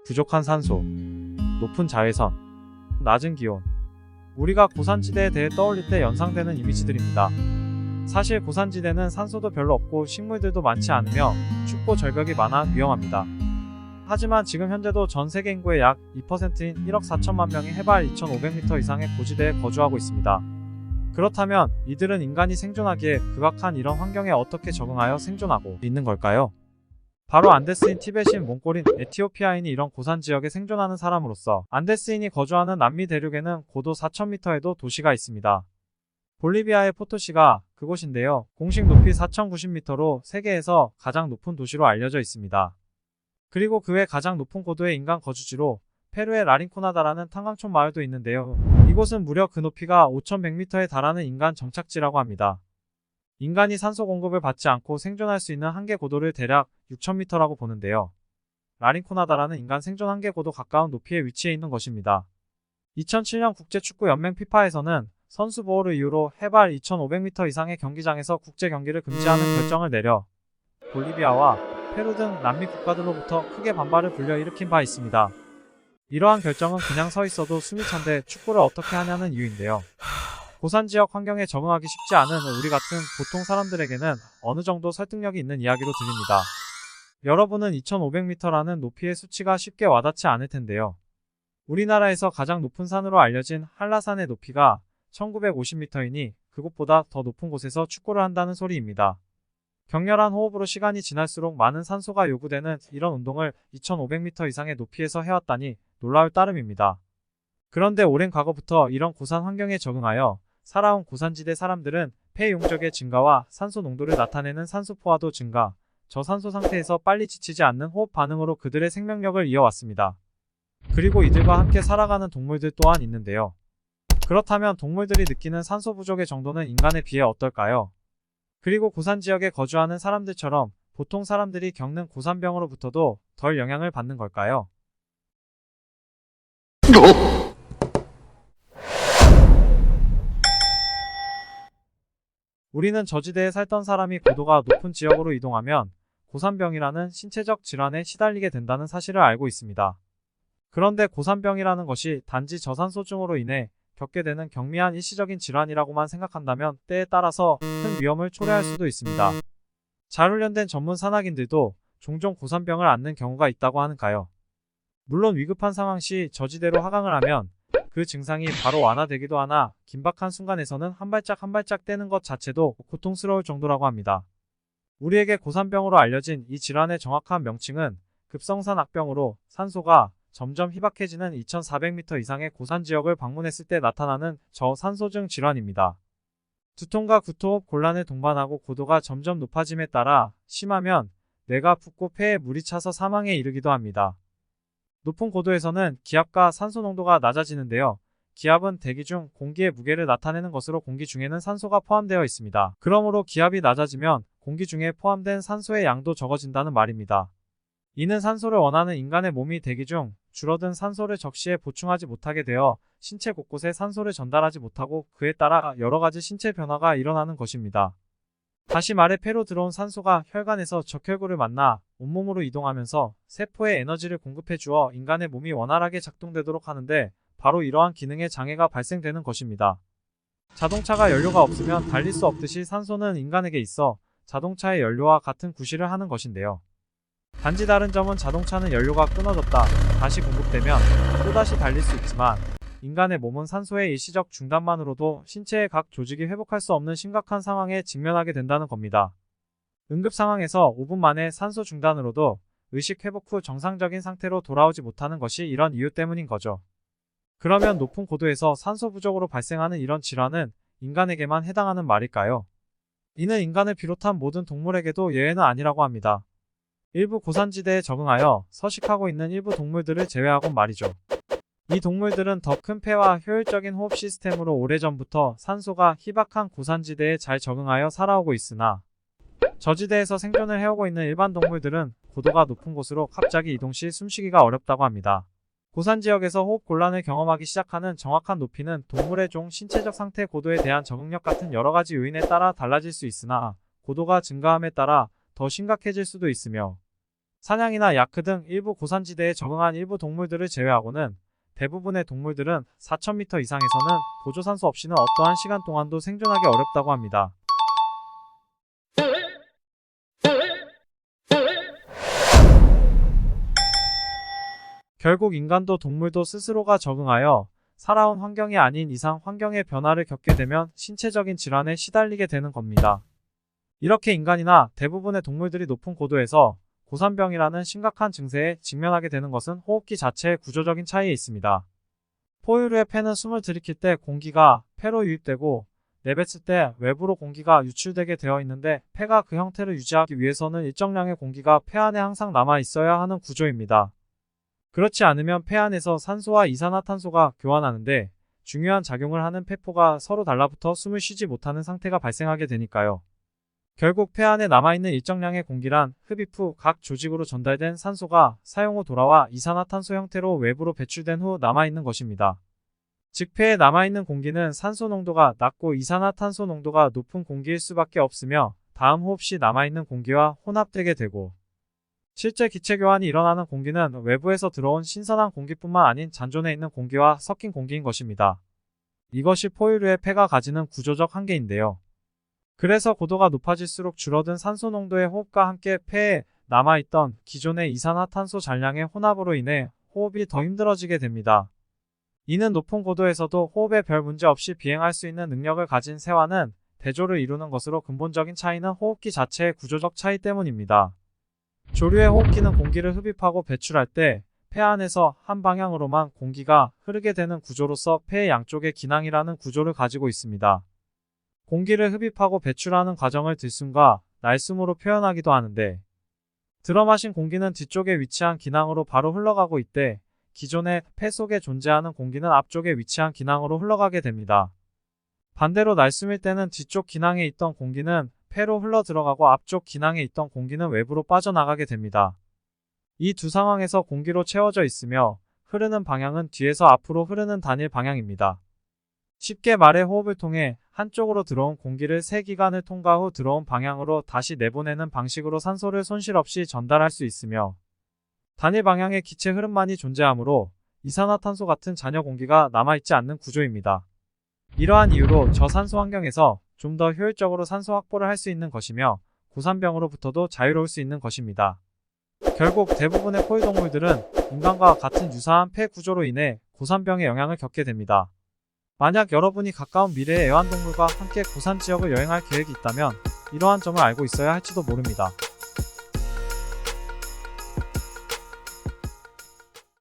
부족한 산소, 높은 자외선, 낮은 기온. 우리가 고산지대에 대해 떠올릴 때 연상되는 이미지들입니다. 사실 고산지대는 산소도 별로 없고 식물들도 많지 않으며 춥고 절벽이 많아 위험합니다. 하지만 지금 현재도 전 세계 인구의 약 2%인 1억 4천만 명이 해발 2,500m 이상의 고지대에 거주하고 있습니다. 그렇다면 이들은 인간이 생존하기에 극악한 이런 환경에 어떻게 적응하여 생존하고 있는 걸까요? 바로 안데스인 티벳인 몽골인 에티오피아인이 이런 고산 지역에 생존하는 사람으로서 안데스인이 거주하는 남미 대륙에는 고도 4,000m에도 도시가 있습니다. 볼리비아의 포토시가 그곳인데요. 공식 높이 4,090m로 세계에서 가장 높은 도시로 알려져 있습니다. 그리고 그 외 가장 높은 고도의 인간 거주지로 페루의 라린코나다라는 탄광촌 마을도 있는데요. 이곳은 무려 그 높이가 5,100m에 달하는 인간 정착지라고 합니다. 인간이 산소 공급을 받지 않고 생존할 수 있는 한계 고도를 대략 6,000m라고 보는데요. 라린코나다라는 인간 생존 한계 고도 가까운 높이에 위치해 있는 것입니다. 2007년 국제축구연맹 피파에서는 선수 보호를 이유로 해발 2,500m 이상의 경기장에서 국제 경기를 금지하는 결정을 내려 볼리비아와 페루 등 남미 국가들로부터 크게 반발을 불러일으킨 바 있습니다. 이러한 결정은 그냥 서 있어도 숨이 찬데 축구를 어떻게 하냐는 이유인데요. 고산 지역 환경에 적응하기 쉽지 않은 우리 같은 보통 사람들에게는 어느 정도 설득력이 있는 이야기로 들립니다. 여러분은 2,500m라는 높이의 수치가 쉽게 와닿지 않을 텐데요. 우리나라에서 가장 높은 산으로 알려진 한라산의 높이가 1950m이니 그곳보다 더 높은 곳에서 축구를 한다는 소리입니다. 격렬한 호흡으로 시간이 지날수록 많은 산소가 요구되는 이런 운동을 2,500m 이상의 높이에서 해왔다니 놀라울 따름입니다. 그런데 오랜 과거부터 이런 고산 환경에 적응하여 살아온 고산지대 사람들은 폐 용적의 증가와 산소 농도를 나타내는 산소 포화도 증가, 저산소 상태에서 빨리 지치지 않는 호흡 반응으로 그들의 생명력을 이어왔습니다. 그리고 이들과 함께 살아가는 동물들 또한 있는데요. 그렇다면 동물들이 느끼는 산소 부족의 정도는 인간에 비해 어떨까요? 그리고 고산 지역에 거주하는 사람들처럼 보통 사람들이 겪는 고산병으로부터도 덜 영향을 받는 걸까요? 우리는 저지대에 살던 사람이 고도가 높은 지역으로 이동하면 고산병이라는 신체적 질환에 시달리게 된다는 사실을 알고 있습니다. 그런데 고산병이라는 것이 단지 저산소증으로 인해 겪게 되는 경미한 일시적인 질환이라고만 생각한다면 때에 따라서 큰 위험을 초래할 수도 있습니다. 잘 훈련된 전문 산악인들도 종종 고산병을 앓는 경우가 있다고 하는가요? 물론 위급한 상황 시 저지대로 하강을 하면 그 증상이 바로 완화되기도 하나 긴박한 순간에서는 한 발짝 한 발짝 떼는 것 자체도 고통스러울 정도라고 합니다. 우리에게 고산병으로 알려진 이 질환의 정확한 명칭은 급성산 악병으로 산소가 점점 희박해지는 2,400m 이상의 고산 지역을 방문했을 때 나타나는 저산소증 질환입니다. 두통과 구토, 곤란을 동반하고 고도가 점점 높아짐에 따라 심하면 뇌가 붓고 폐에 물이 차서 사망에 이르기도 합니다. 높은 고도에서는 기압과 산소 농도가 낮아지는데요. 기압은 대기 중 공기의 무게를 나타내는 것으로 공기 중에는 산소가 포함되어 있습니다. 그러므로 기압이 낮아지면 공기 중에 포함된 산소의 양도 적어진다는 말입니다. 이는 산소를 원하는 인간의 몸이 대기 중 줄어든 산소를 적시에 보충하지 못하게 되어 신체 곳곳에 산소를 전달하지 못하고 그에 따라 여러가지 신체 변화가 일어나는 것입니다. 다시 말해 폐로 들어온 산소가 혈관에서 적혈구를 만나 온몸으로 이동하면서 세포에 에너지를 공급해 주어 인간의 몸이 원활하게 작동되도록 하는데 바로 이러한 기능에 장애가 발생되는 것입니다. 자동차가 연료가 없으면 달릴 수 없듯이 산소는 인간에게 있어 자동차의 연료와 같은 구실을 하는 것인데요. 단지 다른 점은 자동차는 연료가 끊어졌다 다시 공급되면 또다시 달릴 수 있지만 인간의 몸은 산소의 일시적 중단만으로도 신체의 각 조직이 회복할 수 없는 심각한 상황에 직면하게 된다는 겁니다. 응급 상황에서 5분 만에 산소 중단으로도 의식 회복 후 정상적인 상태로 돌아오지 못하는 것이 이런 이유 때문인 거죠. 그러면 높은 고도에서 산소 부족으로 발생하는 이런 질환은 인간에게만 해당하는 말일까요? 이는 인간을 비롯한 모든 동물에게도 예외는 아니라고 합니다. 일부 고산지대에 적응하여 서식하고 있는 일부 동물들을 제외하곤 말이죠. 이 동물들은 더 큰 폐와 효율적인 호흡 시스템으로 오래전부터 산소가 희박한 고산지대에 잘 적응하여 살아오고 있으나 저지대에서 생존을 해오고 있는 일반 동물들은 고도가 높은 곳으로 갑자기 이동 시 숨쉬기가 어렵다고 합니다. 고산 지역에서 호흡 곤란을 경험하기 시작하는 정확한 높이는 동물의 종 신체적 상태 고도에 대한 적응력 같은 여러가지 요인에 따라 달라질 수 있으나 고도가 증가함에 따라 더 심각해질 수도 있으며 사냥이나 야크 등 일부 고산지대에 적응한 일부 동물들을 제외하고는 대부분의 동물들은 4000m 이상에서는 보조산소 없이는 어떠한 시간 동안도 생존하기 어렵다고 합니다. 결국 인간도 동물도 스스로가 적응하여 살아온 환경이 아닌 이상 환경의 변화를 겪게 되면 신체적인 질환에 시달리게 되는 겁니다. 이렇게 인간이나 대부분의 동물들이 높은 고도에서 고산병이라는 심각한 증세에 직면하게 되는 것은 호흡기 자체의 구조적인 차이에 있습니다. 포유류의 폐는 숨을 들이킬 때 공기가 폐로 유입되고 내뱉을 때 외부로 공기가 유출되게 되어 있는데 폐가 그 형태를 유지하기 위해서는 일정량의 공기가 폐 안에 항상 남아 있어야 하는 구조입니다. 그렇지 않으면 폐 안에서 산소와 이산화탄소가 교환하는데 중요한 작용을 하는 폐포가 서로 달라붙어 숨을 쉬지 못하는 상태가 발생하게 되니까요. 결국 폐 안에 남아있는 일정량의 공기란 흡입 후 각 조직으로 전달된 산소가 사용 후 돌아와 이산화탄소 형태로 외부로 배출된 후 남아있는 것입니다. 즉 폐에 남아있는 공기는 산소 농도가 낮고 이산화탄소 농도가 높은 공기일 수밖에 없으며 다음 호흡 시 남아있는 공기와 혼합되게 되고 실제 기체 교환이 일어나는 공기는 외부에서 들어온 신선한 공기뿐만 아닌 잔존해 있는 공기와 섞인 공기인 것입니다. 이것이 포유류의 폐가 가지는 구조적 한계인데요. 그래서 고도가 높아질수록 줄어든 산소 농도의 호흡과 함께 폐에 남아있던 기존의 이산화탄소 잔량의 혼합으로 인해 호흡이 더 힘들어지게 됩니다. 이는 높은 고도에서도 호흡에 별 문제 없이 비행할 수 있는 능력을 가진 새와는 대조를 이루는 것으로 근본적인 차이는 호흡기 자체의 구조적 차이 때문입니다. 조류의 호흡기는 공기를 흡입하고 배출할 때 폐 안에서 한 방향으로만 공기가 흐르게 되는 구조로서 폐의 양쪽에 기낭이라는 구조를 가지고 있습니다. 공기를 흡입하고 배출하는 과정을 들숨과 날숨으로 표현하기도 하는데 들어 마신 공기는 뒤쪽에 위치한 기낭으로 바로 흘러가고 있대 기존의 폐 속에 존재하는 공기는 앞쪽에 위치한 기낭으로 흘러가게 됩니다. 반대로 날숨일 때는 뒤쪽 기낭에 있던 공기는 폐로 흘러 들어가고 앞쪽 기낭에 있던 공기는 외부로 빠져나가게 됩니다. 이 두 상황에서 공기로 채워져 있으며 흐르는 방향은 뒤에서 앞으로 흐르는 단일 방향입니다. 쉽게 말해 호흡을 통해 한쪽으로 들어온 공기를 세 기관을 통과 후 들어온 방향으로 다시 내보내는 방식으로 산소를 손실 없이 전달할 수 있으며 단일 방향의 기체 흐름만이 존재하므로 이산화탄소 같은 잔여 공기가 남아있지 않는 구조입니다. 이러한 이유로 저산소 환경에서 좀 더 효율적으로 산소 확보를 할 수 있는 것이며 고산병으로부터도 자유로울 수 있는 것입니다. 결국 대부분의 포유동물들은 인간과 같은 유사한 폐 구조로 인해 고산병의 영향을 겪게 됩니다. 만약 여러분이 가까운 미래의 애완동물과 함께 고산 지역을 여행할 계획이 있다면 이러한 점을 알고 있어야 할지도 모릅니다.